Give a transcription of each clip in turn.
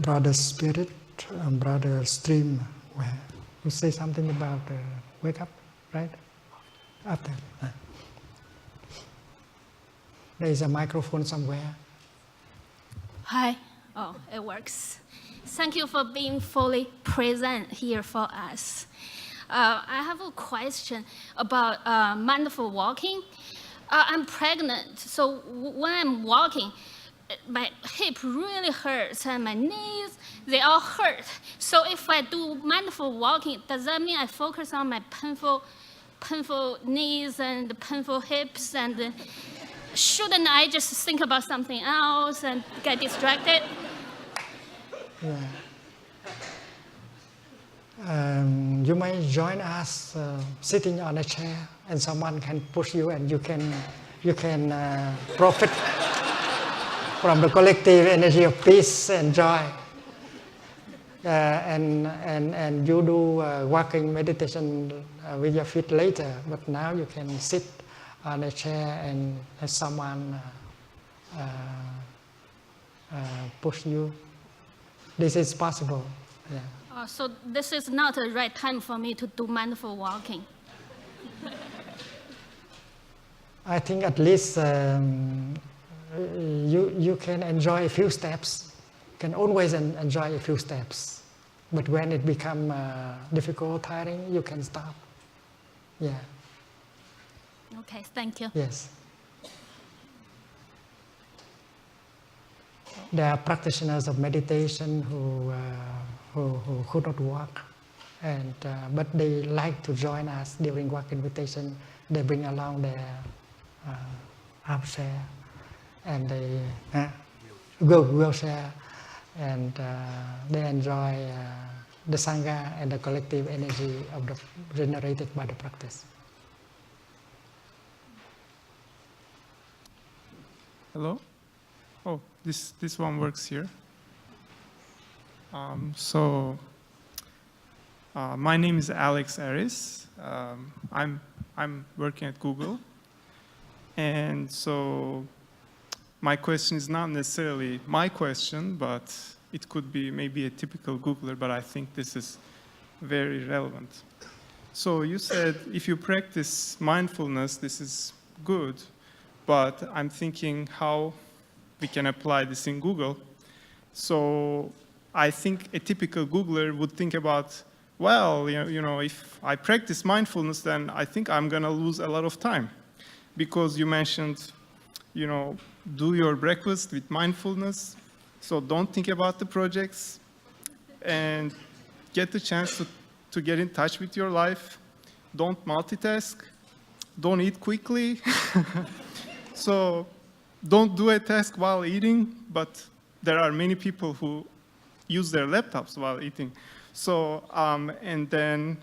Brother Spirit, Brother Stream, you say something about wake up, right? After. There is a microphone somewhere. Hi. Oh, it works. Thank you for being fully present here for us. I have a question about mindful walking. I'm pregnant, so when I'm walking, my hip really hurts and my knees, they all hurt. So if I do mindful walking, does that mean I focus on my painful knees and painful hips? And shouldn't I just think about something else and get distracted? Yeah. You may join us sitting on a chair, and someone can push you, and you can profit from the collective energy of peace and joy. And you do walking meditation with your feet later, but now you can sit on a chair and have someone push you. This is possible. Yeah. So this is not the right time for me to do mindful walking. I think at least you can enjoy a few steps. Can always enjoy a few steps, but when it becomes difficult, tiring, you can stop. Yeah. Okay, thank you. Yes. There are practitioners of meditation who could not walk, but they like to join us during walking meditation. They bring along their armchair and they wheelchair, and they enjoy the sangha and the collective energy of the generated by the practice. Hello? Oh, this one works here. My name is Alex Aris. I'm working at Google, and so my question is not necessarily my question, but it could be maybe a typical Googler, but I think this is very relevant. So you said if you practice mindfulness, this is good, but I'm thinking how we can apply this in Google. So I think a typical Googler would think about, well, you know, if I practice mindfulness, then I think I'm going to lose a lot of time. Because you mentioned, you know, do your breakfast with mindfulness. So don't think about the projects and get the chance to get in touch with your life. Don't multitask. Don't eat quickly. So don't do a task while eating, but there are many people who use their laptops while eating. So, and then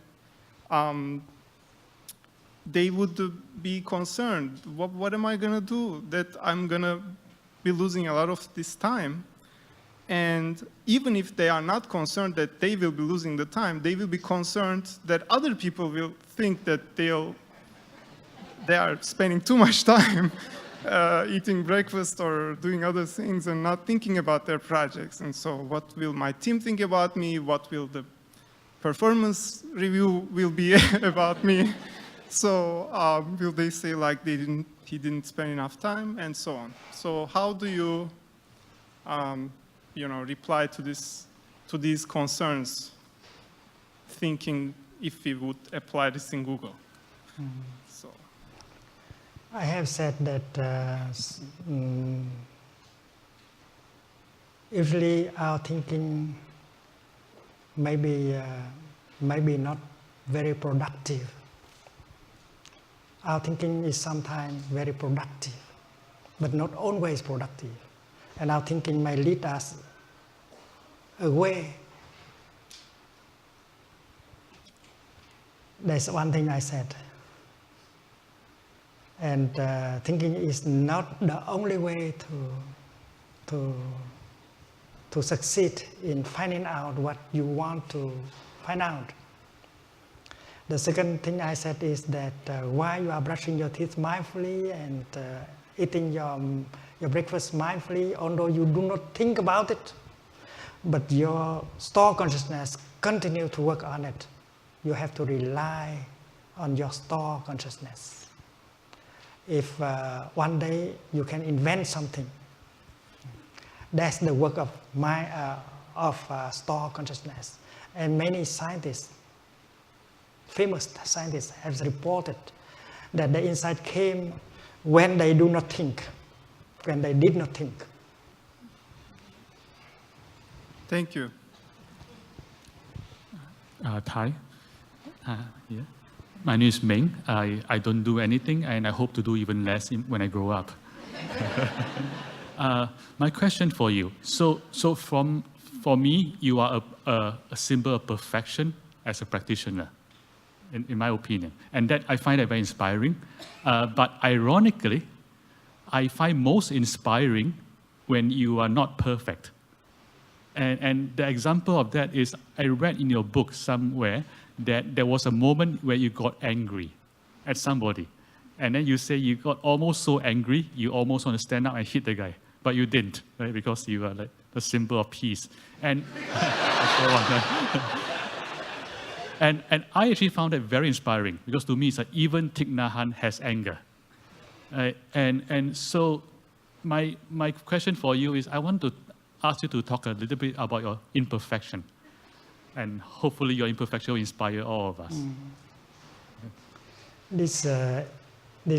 they would be concerned, what am I going to do? That I'm going to be losing a lot of this time. And even if they are not concerned that they will be losing the time, they will be concerned that other people will think that they are spending too much time eating breakfast or doing other things and not thinking about their projects. And so what will my team think about me? What will the performance review will be about me? So will they say like he didn't spend enough time and so on? So how do you, reply to these concerns, thinking if we would apply this in Google? So. I have said that usually our thinking may be not very productive. Our thinking is sometimes very productive, but not always productive. And our thinking may lead us away. That's one thing I said. And thinking is not the only way to succeed in finding out what you want to find out. The second thing I said is that while you are brushing your teeth mindfully and eating your breakfast mindfully, although you do not think about it, but your store consciousness continue to work on it. You have to rely on your store consciousness. If one day you can invent something, that's the work of store consciousness. And many scientists, famous scientists, have reported that the insight came when they do not think, when they did not think. Thank you. Thai. Yeah. My name is Meng. I don't do anything, and I hope to do even less when I grow up. My question for you. For me, you are a symbol of perfection as a practitioner, in my opinion. And that I find that very inspiring. But ironically, I find most inspiring when you are not perfect. And the example of that is, I read in your book somewhere that there was a moment where you got angry at somebody. And then you say you got almost so angry, you almost want to stand up and hit the guy. But you didn't, right? Because you are like the symbol of peace. And and I actually found that very inspiring, because to me it's like even Thich Nhat has anger. And so my question for you is, I want to ask you to talk a little bit about your imperfection. And hopefully your imperfection will inspire all of us. This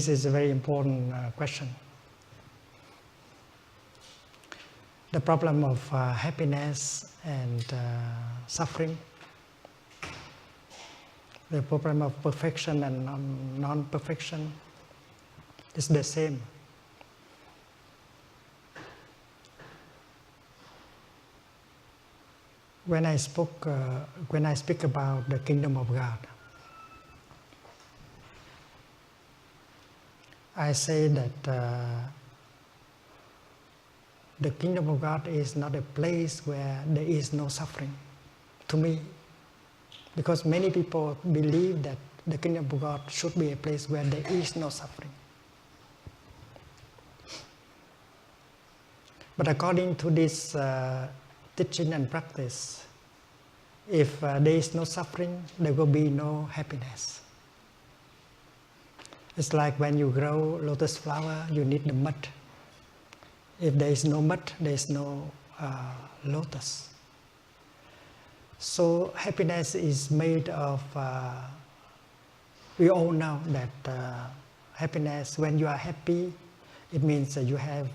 is a very important question. The problem of happiness and suffering, the problem of perfection and non-perfection is the same. When I speak about the kingdom of God, I say that the kingdom of God is not a place where there is no suffering, to me. Because many people believe that the kingdom of God should be a place where there is no suffering. But according to this teaching and practice, if there is no suffering, there will be no happiness. It's like when you grow lotus flower, you need the mud. If there is no mud, there is no lotus. So happiness is made of, we all know that happiness, when you are happy, it means that you have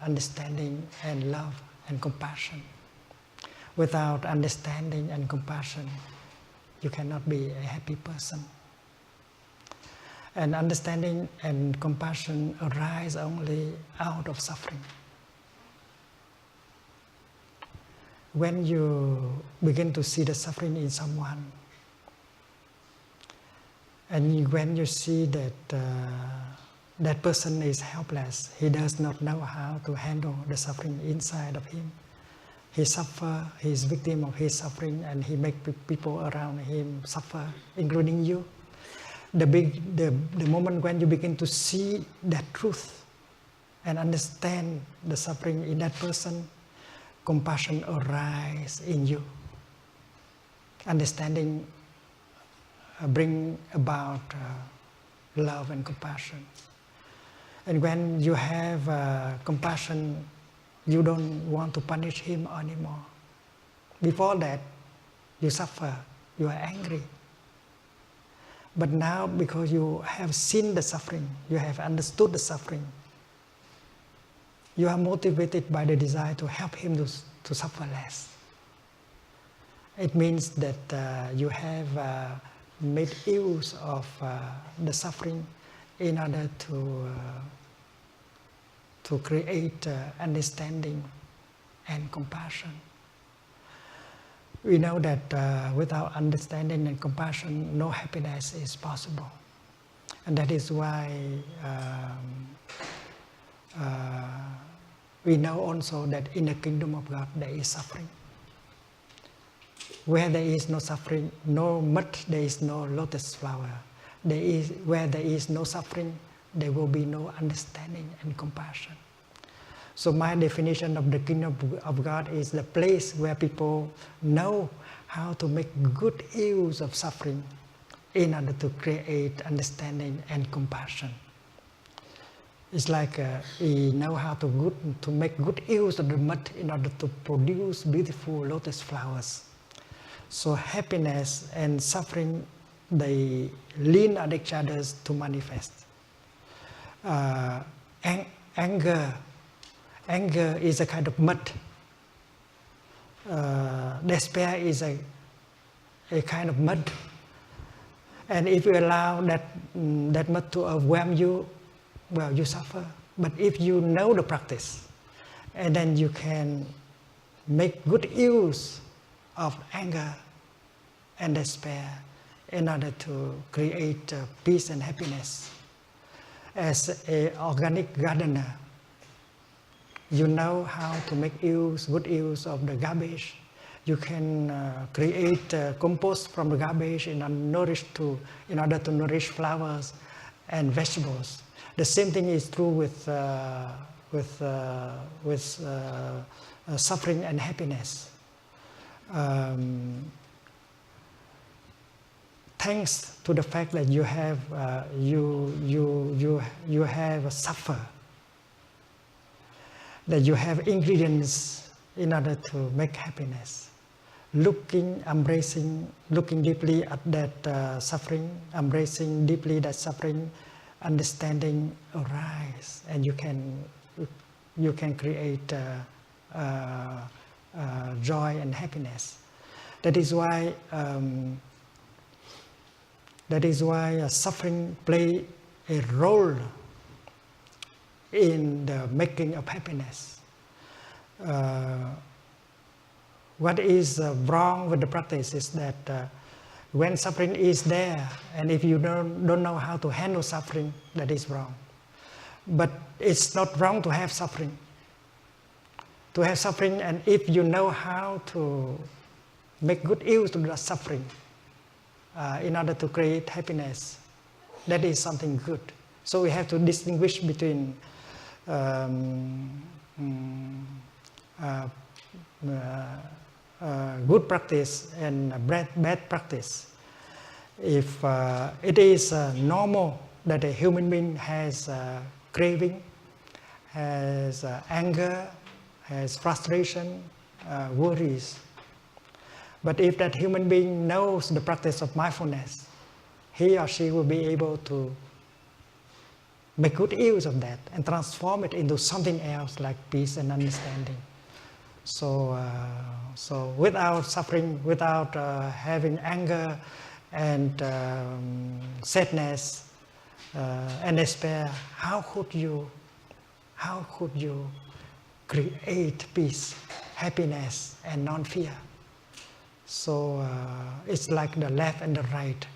understanding and love and compassion. Without understanding and compassion, you cannot be a happy person. And understanding and compassion arise only out of suffering. When you begin to see the suffering in someone, and when you see that that person is helpless, he does not know how to handle the suffering inside of him. He suffers, he is victim of his suffering, and he makes people around him suffer, including you. The moment when you begin to see that truth and understand the suffering in that person, compassion arises in you. Understanding bring about love and compassion. And when you have compassion, you don't want to punish him anymore. Before that, you suffer, you are angry. But now, because you have seen the suffering, you have understood the suffering, you are motivated by the desire to help him to suffer less. It means that you have made use of the suffering in order to create understanding and compassion. We know that without understanding and compassion, no happiness is possible. And that is why we know also that in the kingdom of God there is suffering. Where there is no suffering, no mud, there is no lotus flower. Where there is no suffering, there will be no understanding and compassion. So my definition of the kingdom of God is the place where people know how to make good use of suffering in order to create understanding and compassion. It's like we know how to make good use of the mud in order to produce beautiful lotus flowers. So happiness and suffering, they lean on each other to manifest. Anger is a kind of mud. Despair is a kind of mud. And if you allow that mud to overwhelm you, well, you suffer. But if you know the practice, and then you can make good use of anger and despair in order to create peace and happiness. As an organic gardener, you know how to make good use of the garbage. You can create compost from the garbage in order to nourish flowers and vegetables. The same thing is true with suffering and happiness. Thanks to the fact that you have suffer, that you have ingredients in order to make happiness. Looking deeply at that suffering, embracing deeply that suffering, understanding arise, and you can create joy and happiness. That is why suffering play a role in the making of happiness. What is wrong with the practice is that when suffering is there, and if you don't know how to handle suffering, that is wrong. But it's not wrong to have suffering. To have suffering, and if you know how to make good use of the suffering in order to create happiness, that is something good. So we have to distinguish between good practice and bad practice. If it is normal that a human being has craving, has anger, has frustration, worries. But if that human being knows the practice of mindfulness, he or she will be able to make good use of that and transform it into something else like peace and understanding. So without suffering, without having anger and sadness and despair, how could you create peace, happiness, and non-fear? So it's like the left and the right.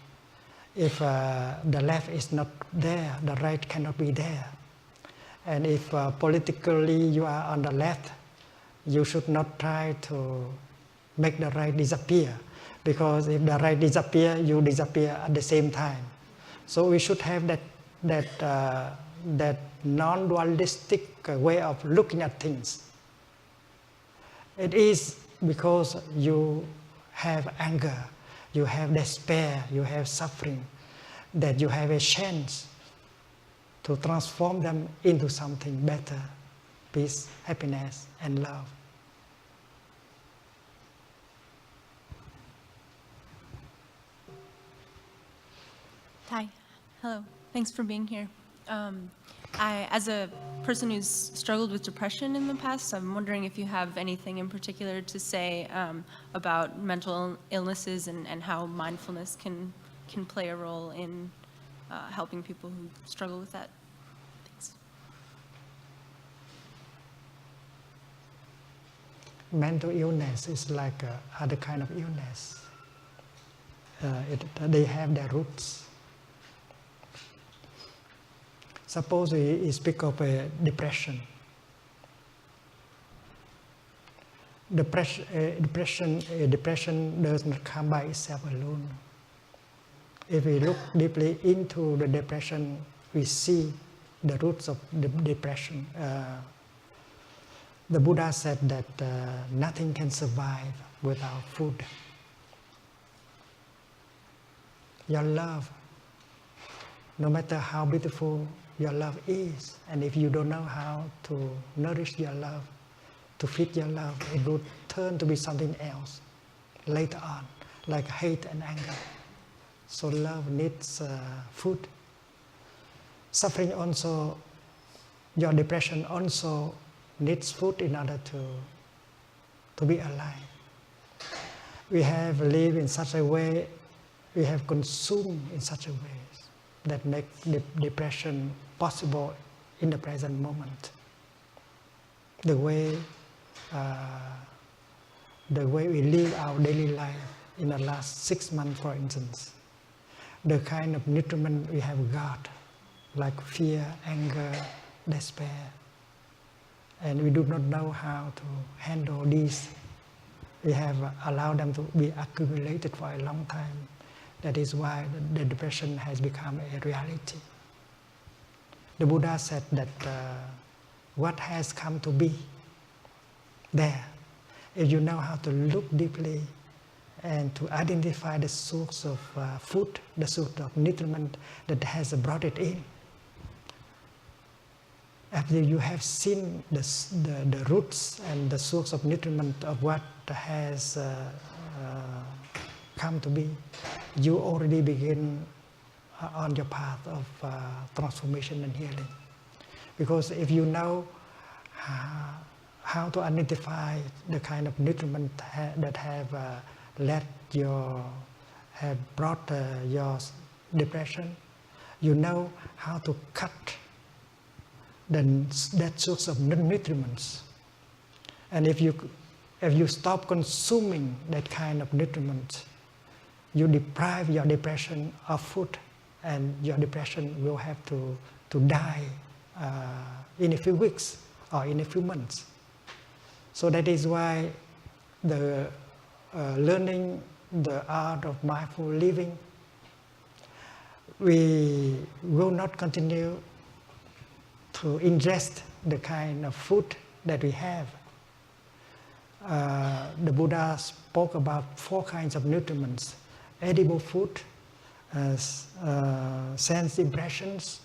If the left is not there, the right cannot be there. And if politically you are on the left, you should not try to make the right disappear, because if the right disappear, you disappear at the same time. So we should have that non-dualistic way of looking at things. It is because you have anger, you have despair, you have suffering, that you have a chance to transform them into something better, peace, happiness, and love. Hi, hello, thanks for being here. As a person who's struggled with depression in the past, I'm wondering if you have anything in particular to say about mental illnesses and how mindfulness can play a role in helping people who struggle with that. Thanks. Mental illness is like other kind of illness. They have their roots. Suppose we speak of a depression. Depression does not come by itself alone. If we look deeply into the depression, we see the roots of the depression. The Buddha said that nothing can survive without food. Your love, no matter how beautiful your love is, and if you don't know how to nourish your love, to feed your love, it will turn to be something else later on, like hate and anger. So love needs food. Suffering also, your depression also needs food in order to be alive. We have lived in such a way, we have consumed in such a way that make depression possible in the present moment. The way we live our daily life in the last 6 months, for instance, the kind of nutriment we have got, like fear, anger, despair, and we do not know how to handle these. We have allowed them to be accumulated for a long time. That is why the depression has become a reality. The Buddha said that what has come to be there, if you know how to look deeply and to identify the source of food, the source of nutriment that has brought it in. After you have seen the roots and the source of nutriment of what has come to be, you already begin on your path of transformation and healing. Because if you know how to identify the kind of nutriment that have brought your depression, you know how to cut that source of nutriments. And if you stop consuming that kind of nutriment, you deprive your depression of food, and your depression will have to die in a few weeks or in a few months. So that is why the learning the art of mindful living, we will not continue to ingest the kind of food that we have. The Buddha spoke about 4 kinds of nutriments: edible food, sense impressions,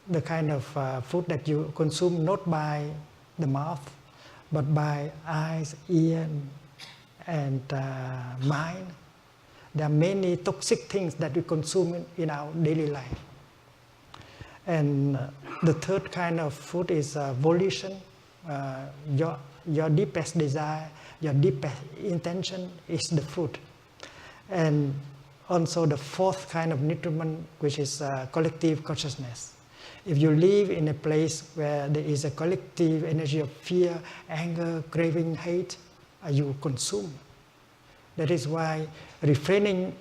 the kind of food that you consume not by the mouth, but by eyes, ear, and mind. There are many toxic things that we consume in our daily life. And the 3rd kind of food is volition. Your deepest desire, your deepest intention is the food. And also the 4th kind of nutriment, which is collective consciousness. If you live in a place where there is a collective energy of fear, anger, craving, hate, you consume. That is why refraining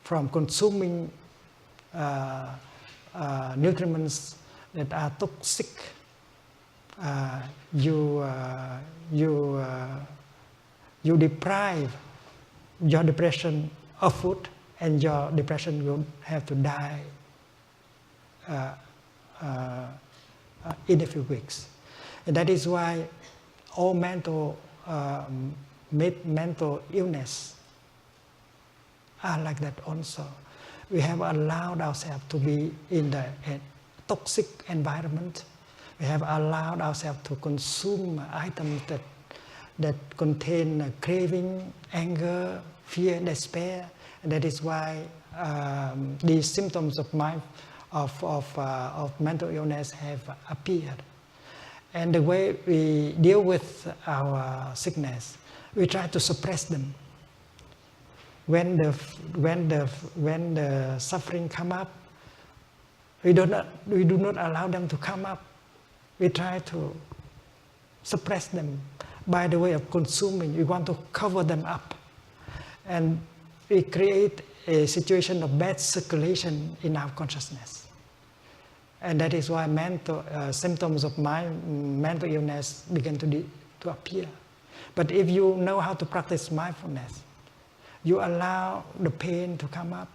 from consuming nutriments that are toxic, you deprive your depression of food, and your depression will have to die in a few weeks. And that is why all mental illness are like that also. We have allowed ourselves to be in a toxic environment. We have allowed ourselves to consume items that contain craving, anger, fear, despair. And that is why these symptoms of mental illness have appeared. And the way we deal with our sickness, we try to suppress them. When the suffering come up, we do not allow them to come up. We try to suppress them by the way of consuming. We want to cover them up, and we create a situation of bad circulation in our consciousness. And that is why symptoms of mental illness begin to appear. But if you know how to practice mindfulness, you allow the pain to come up,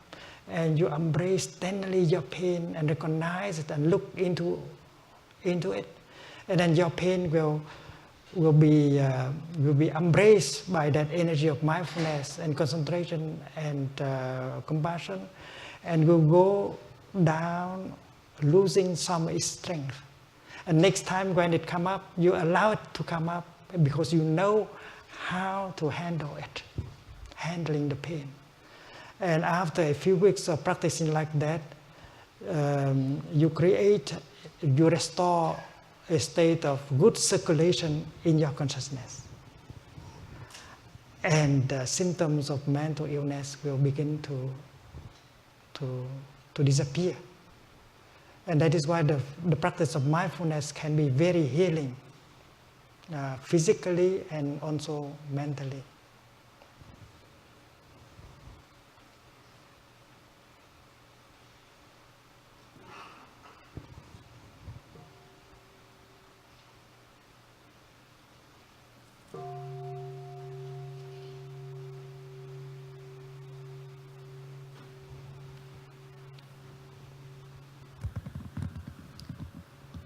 and you embrace tenderly your pain and recognize it and look into it. And then your pain will be embraced by that energy of mindfulness and concentration and compassion, and will go down, losing some its strength. And next time when it come up, you allow it to come up because you know how to handle it, handling the pain. And after a few weeks of practicing like that, you restore a state of good circulation in your consciousness. And the symptoms of mental illness will begin to disappear. And that is why the practice of mindfulness can be very healing, physically and also mentally.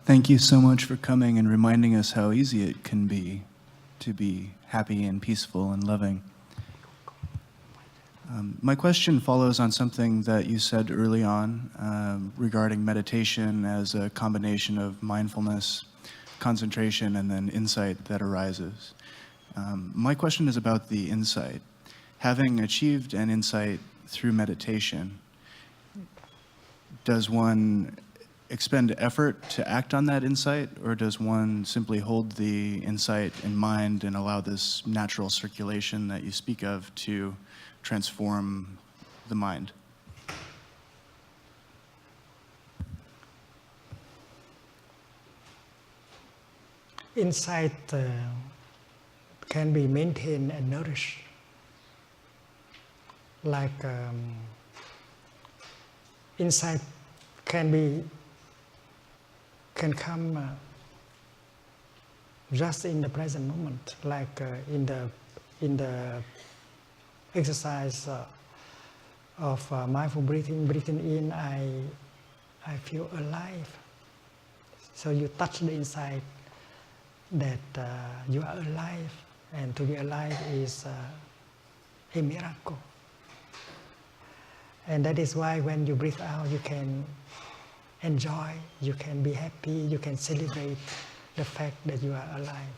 Thank you so much for coming and reminding us how easy it can be to be happy and peaceful and loving. My question follows on something that you said early on regarding meditation as a combination of mindfulness, concentration, and then insight that arises. My question is about the insight. Having achieved an insight through meditation, does one expend effort to act on that insight, or does one simply hold the insight in mind and allow this natural circulation that you speak of to transform the mind? Insight can be maintained and nourished. Like insight can come just in the present moment, like in the exercise of mindful breathing in, I feel alive. So you touch the insight that you are alive, and to be alive is a miracle. And that is why when you breathe out, you can enjoy, you can be happy, you can celebrate the fact that you are alive.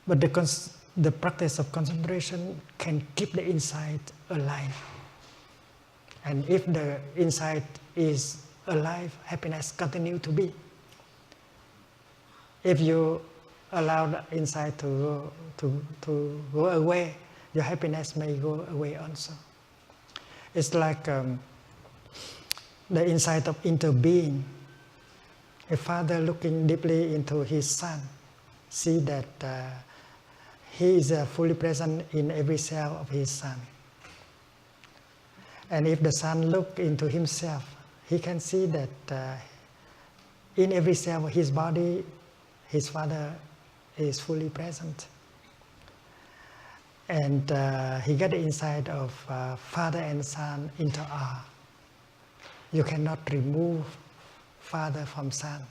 But the practice of concentration can keep the insight alive. And if the insight is alive, happiness continues to be. If you allow the insight to go away, your happiness may go away also. It's like the insight of interbeing. A father looking deeply into his son, see that he is fully present in every cell of his son. And if the son looks into himself, he can see that in every cell of his body, his father is fully present. And he got the insight of father and son into are. You cannot remove father from son.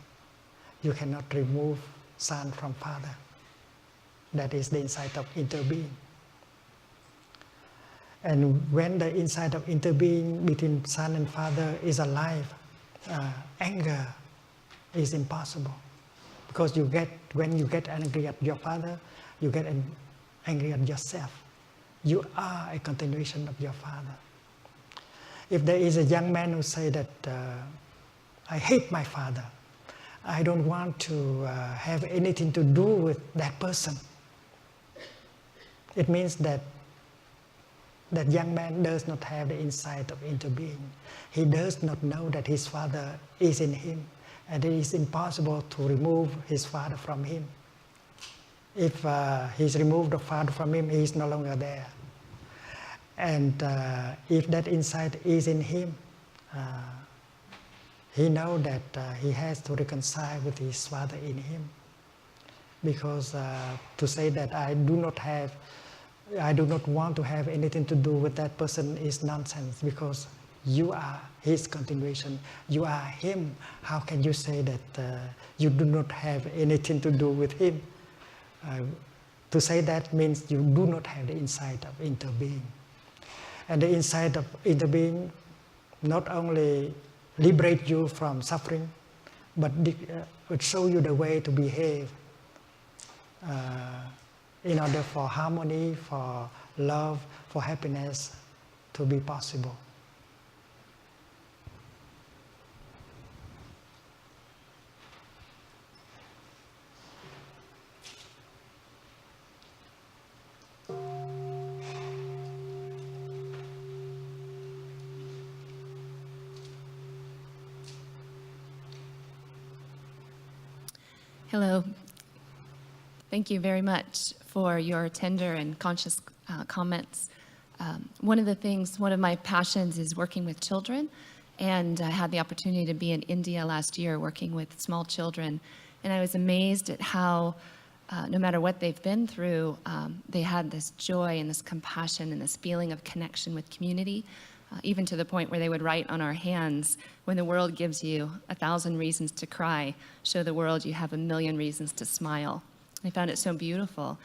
You cannot remove son from father. That is the insight of interbeing. And when the insight of interbeing between son and father is alive, anger is impossible. Because when you get angry at your father, you get angry at yourself. You are a continuation of your father. If there is a young man who say that, I hate my father, I don't want to have anything to do with that person, it means that that young man does not have the insight of interbeing. He does not know that his father is in him, and it is impossible to remove his father from him. If he's removed the father from him, he is no longer there. And if that insight is in him, he knows that he has to reconcile with his father in him. Because to say that I do not want to have anything to do with that person is nonsense, because you are his continuation. You are him. How can you say that you do not have anything to do with him? To say that means you do not have the insight of interbeing. And the insight of interbeing not only liberate you from suffering, but it show you the way to behave in order for harmony, for love, for happiness to be possible. Hello. Thank you very much for your tender and conscious comments. One of my passions is working with children, and I had the opportunity to be in India last year working with small children, and I was amazed at how, no matter what they've been through, they had this joy and this compassion and this feeling of connection with community, even to the point where they would write on our hands, when the world gives you 1,000 reasons to cry, show the world you have 1,000,000 reasons to smile. I found it so beautiful.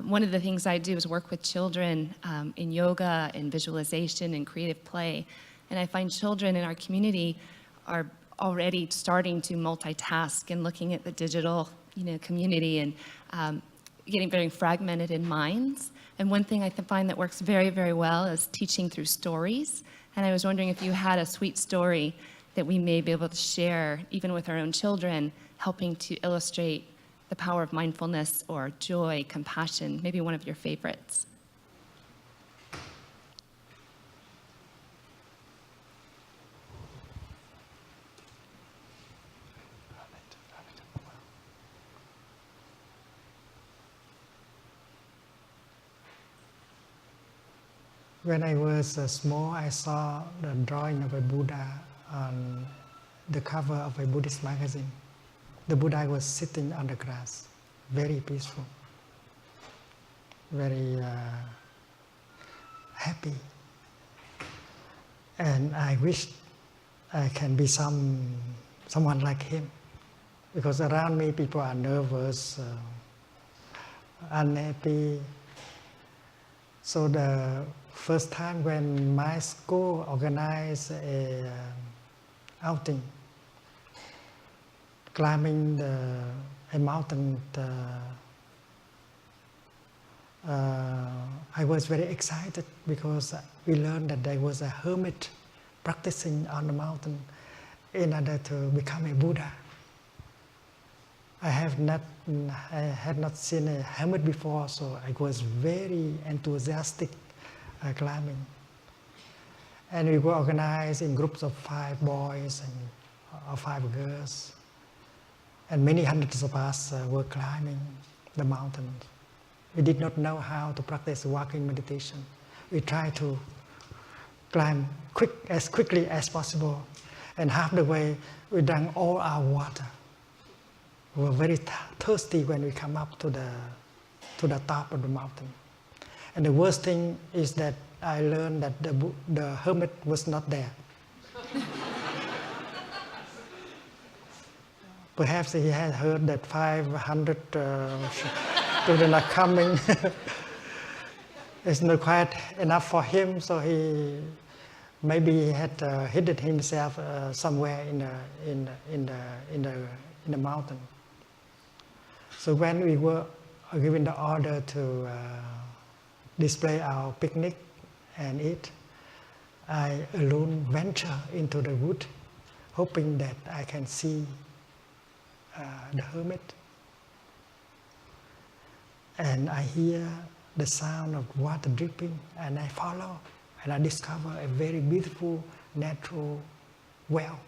One of the things I do is work with children in yoga, in visualization, in creative play. And I find children in our community are already starting to multitask and looking at the digital community and getting very fragmented in minds. And one thing I find that works very, very well is teaching through stories. And I was wondering if you had a sweet story that we may be able to share, even with our own children, helping to illustrate the power of mindfulness or joy, compassion, maybe one of your favorites. When I was small, I saw the drawing of a Buddha on the cover of a Buddhist magazine. The Buddha was sitting on the grass, very peaceful, very happy. And I wished I can be someone like him, because around me people are nervous, unhappy. So the first time when my school organized a outing, climbing a mountain, I was very excited because we learned that there was a hermit practicing on the mountain in order to become a Buddha. I had not seen a hermit before, so I was very enthusiastic climbing. And we were organized in groups of 5 boys and 5 girls. And many hundreds of us were climbing the mountain. We did not know how to practice walking meditation. We tried to climb as quickly as possible. And half the way, we drank all our water. We were very thirsty when we come up to the top of the mountain. And the worst thing is that I learned that the hermit was not there. Perhaps he had heard that 500 children are coming. It's not quite enough for him, so he maybe had hidden himself somewhere in the mountain. So when we were given the order to display our picnic and eat, I alone venture into the wood, hoping that I can see the hermit. And I hear the sound of water dripping, and I follow, and I discover a very beautiful natural well.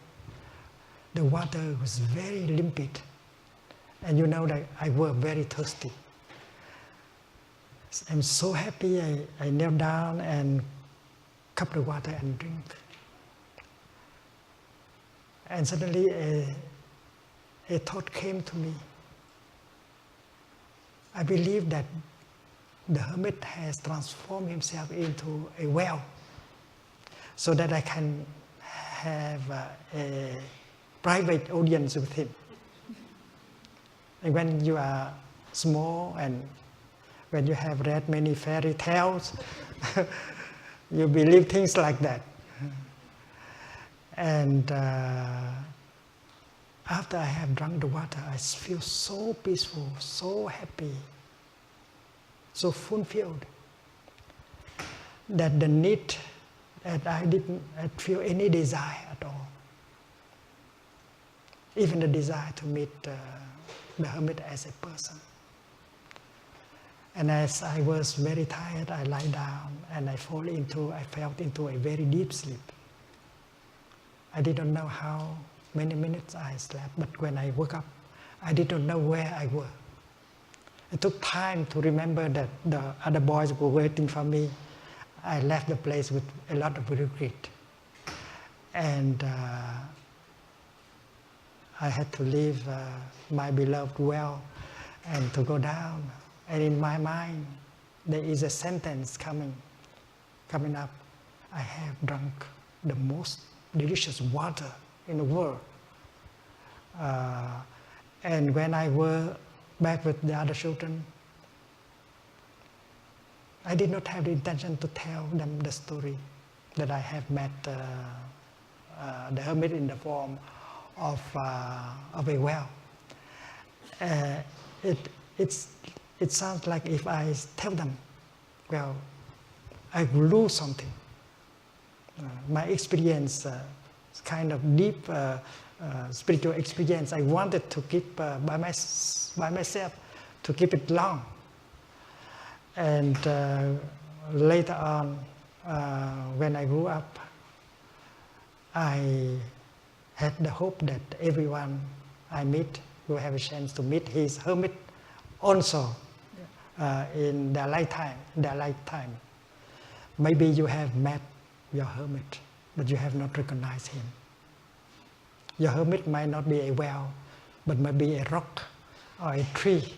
The water was very limpid, and you know that I was very thirsty. I'm so happy, I knelt down and cup the water and drink. And suddenly a thought came to me. I believe that the hermit has transformed himself into a well, so that I can have a private audience with him. And when you are small and when you have read many fairy tales, you believe things like that. And after I have drunk the water, I feel so peaceful, so happy, so fulfilled, that the need that I didn't feel any desire at all. Even the desire to meet the hermit as a person. And as I was very tired, I lie down and I fell into a very deep sleep. I didn't know how many minutes I slept, but when I woke up, I didn't know where I was. It took time to remember that the other boys were waiting for me. I left the place with a lot of regret. And I had to leave my beloved well and to go down. And in my mind, there is a sentence coming up. I have drunk the most delicious water in the world. And when I were back with the other children, I did not have the intention to tell them the story that I have met the hermit in the form of a well. It sounds like if I tell them, well, I will lose something. My experience, kind of deep spiritual experience, I wanted to keep by myself, to keep it long. And later on, when I grew up, I had the hope that everyone I meet will have a chance to meet his hermit also in their lifetime. Maybe you have met your hermit, but you have not recognized him. Your hermit might not be a well, but might be a rock, or a tree,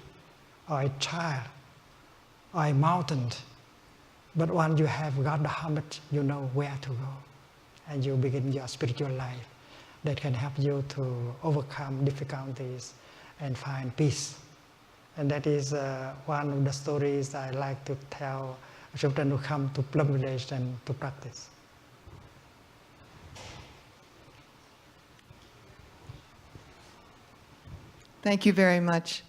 or a child, or a mountain. But once you have got the hermit, you know where to go. And you begin your spiritual life that can help you to overcome difficulties and find peace. And that is one of the stories I like to tell children who come to Plum Village and to practice. Thank you very much.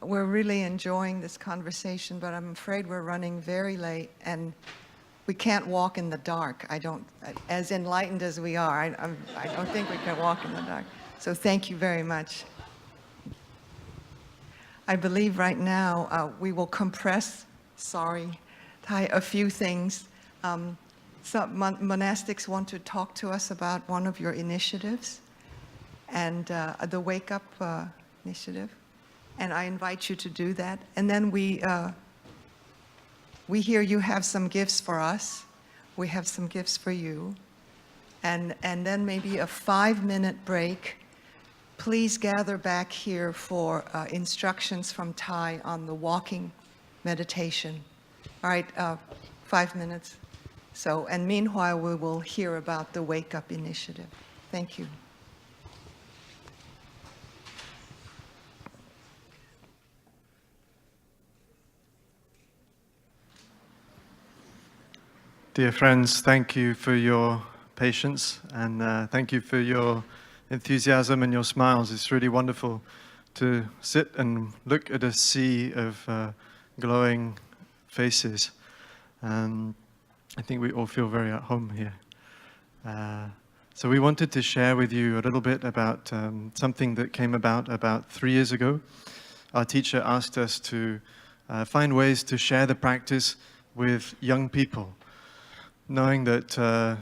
We're really enjoying this conversation, but I'm afraid we're running very late and we can't walk in the dark. As enlightened as we are, I don't think we can walk in the dark. So thank you very much. I believe right now we will compress, Thai, a few things. Some monastics want to talk to us about one of your initiatives, and the Wake Up initiative, and I invite you to do that. And then we hear you have some gifts for us. We have some gifts for you. And then maybe a 5-minute break. Please gather back here for instructions from Thai on the walking meditation. All right, 5 minutes. So, and meanwhile, we will hear about the Wake Up initiative. Thank you. Dear friends, thank you for your patience and thank you for your enthusiasm and your smiles. It's really wonderful to sit and look at a sea of glowing faces. I think we all feel very at home here. So we wanted to share with you a little bit about something that came about 3 years ago. Our teacher asked us to find ways to share the practice with young people, knowing that